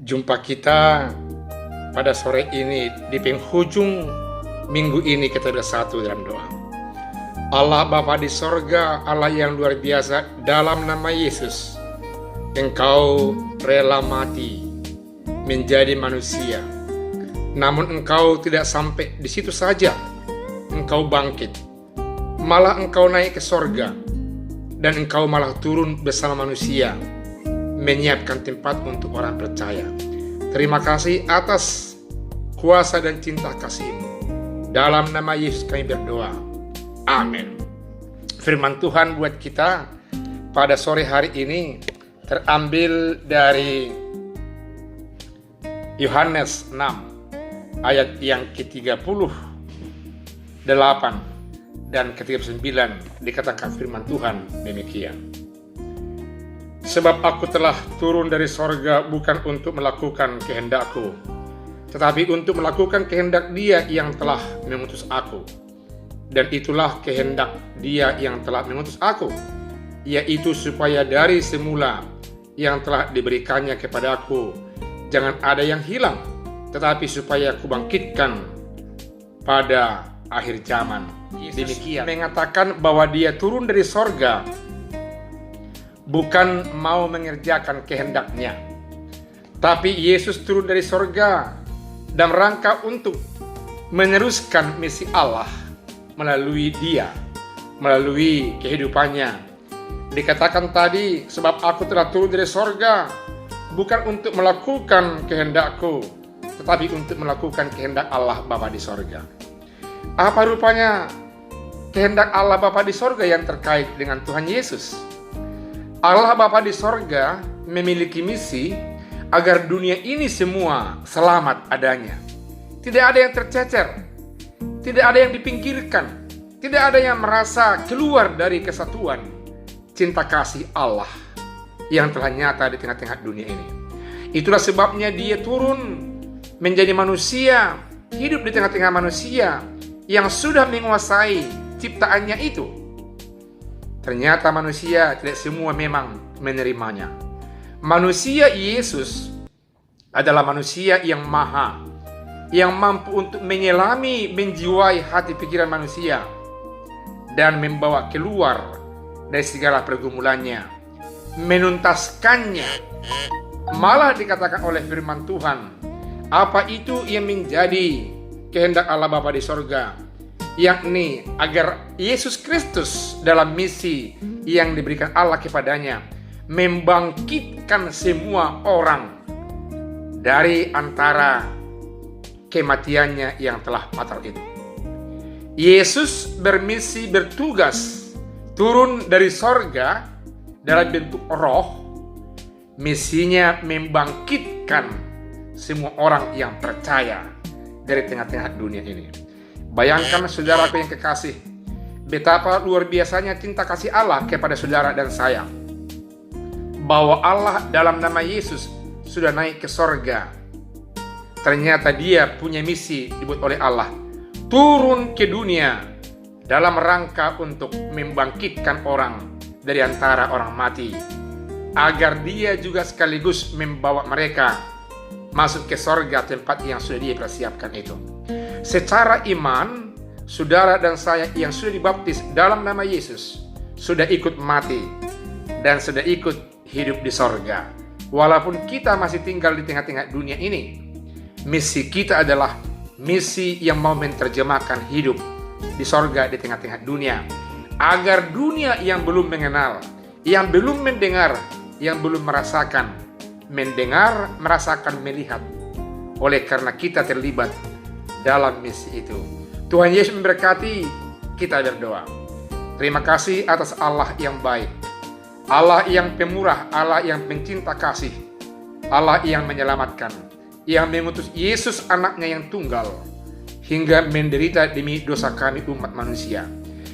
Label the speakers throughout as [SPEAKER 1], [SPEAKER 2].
[SPEAKER 1] Jumpa kita pada sore ini di penghujung minggu ini kita bersatu dalam doa. Allah Bapa di sorga, Allah yang luar biasa, dalam nama Yesus, Engkau rela mati menjadi manusia. Namun Engkau tidak sampai di situ saja. Engkau bangkit, malah Engkau naik ke sorga, dan Engkau malah turun bersama manusia, menyiapkan tempat untuk orang percaya. Terima kasih atas kuasa dan cinta kasih-Mu. Dalam nama Yesus kami berdoa. Amin. Firman Tuhan buat kita pada sore hari ini terambil dari Yohanes 6 ayat yang ke-38 dan ke-39. Dikatakan firman Tuhan demikian. Sebab aku telah turun dari sorga bukan untuk melakukan kehendakku, tetapi untuk melakukan kehendak Dia yang telah mengutus aku. Dan itulah kehendak Dia yang telah mengutus aku, yaitu supaya dari semula yang telah diberikannya kepadaku jangan ada yang hilang, tetapi supaya kubangkitkan pada akhir zaman. Demikian mengatakan bahwa Dia turun dari sorga bukan mau mengerjakan kehendaknya, tapi Yesus turun dari sorga dalam rangka untuk meneruskan misi Allah melalui Dia, melalui kehidupannya. Dikatakan tadi, sebab aku telah turun dari sorga bukan untuk melakukan kehendakku, tetapi untuk melakukan kehendak Allah Bapa di sorga. Apa rupanya kehendak Allah Bapa di sorga yang terkait dengan Tuhan Yesus? Allah Bapa di sorga memiliki misi agar dunia ini semua selamat adanya. Tidak ada yang tercecer, tidak ada yang dipinggirkan, tidak ada yang merasa keluar dari kesatuan cinta kasih Allah yang telah nyata di tengah-tengah dunia ini. Itulah sebabnya Dia turun menjadi manusia, hidup di tengah-tengah manusia yang sudah menguasai ciptaannya itu. Ternyata manusia tidak semua memang menerimanya. Manusia Yesus adalah manusia yang maha, yang mampu untuk menyelami, menjiwai hati pikiran manusia dan membawa keluar dari segala pergumulannya, menuntaskannya. Malah dikatakan oleh firman Tuhan, apa itu yang menjadi kehendak Allah Bapa di sorga, yakni agar Yesus Kristus dalam misi yang diberikan Allah kepadanya membangkitkan semua orang dari antara kematiannya yang telah fatal itu. Yesus bermisi, bertugas turun dari sorga dalam bentuk roh. Misinya membangkitkan semua orang yang percaya dari tengah-tengah dunia ini. Bayangkan saudaraku yang kekasih, betapa luar biasanya cinta kasih Allah kepada saudara dan saya, bahwa Allah dalam nama Yesus sudah naik ke sorga. Ternyata Dia punya misi dibuat oleh Allah, turun ke dunia dalam rangka untuk membangkitkan orang dari antara orang mati, agar Dia juga sekaligus membawa mereka masuk ke sorga, tempat yang sudah Dia persiapkan itu. Secara iman, saudara dan saya yang sudah dibaptis dalam nama Yesus sudah ikut mati dan sudah ikut hidup di sorga. Walaupun kita masih tinggal di tengah-tengah dunia ini, misi kita adalah misi yang mau menerjemahkan hidup di sorga di tengah-tengah dunia, agar dunia yang belum mengenal, yang belum mendengar, yang belum merasakan, mendengar, merasakan, melihat. Oleh karena kita terlibat dalam misi itu. Tuhan Yesus memberkati. Kita berdoa. Terima kasih atas Allah yang baik, Allah yang pemurah, Allah yang pencinta kasih, Allah yang menyelamatkan, yang mengutus Yesus anaknya yang tunggal hingga menderita demi dosa kami umat manusia.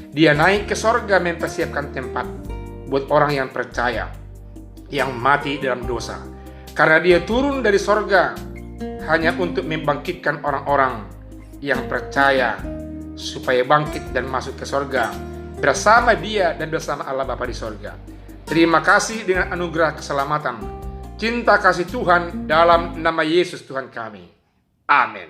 [SPEAKER 1] Dia naik ke sorga mempersiapkan tempat buat orang yang percaya, yang mati dalam dosa. Karena Dia turun dari sorga hanya untuk membangkitkan orang-orang yang percaya supaya bangkit dan masuk ke sorga bersama Dia dan bersama Allah Bapa di sorga. Terima kasih dengan anugerah keselamatan cinta kasih Tuhan dalam nama Yesus Tuhan kami. Amin.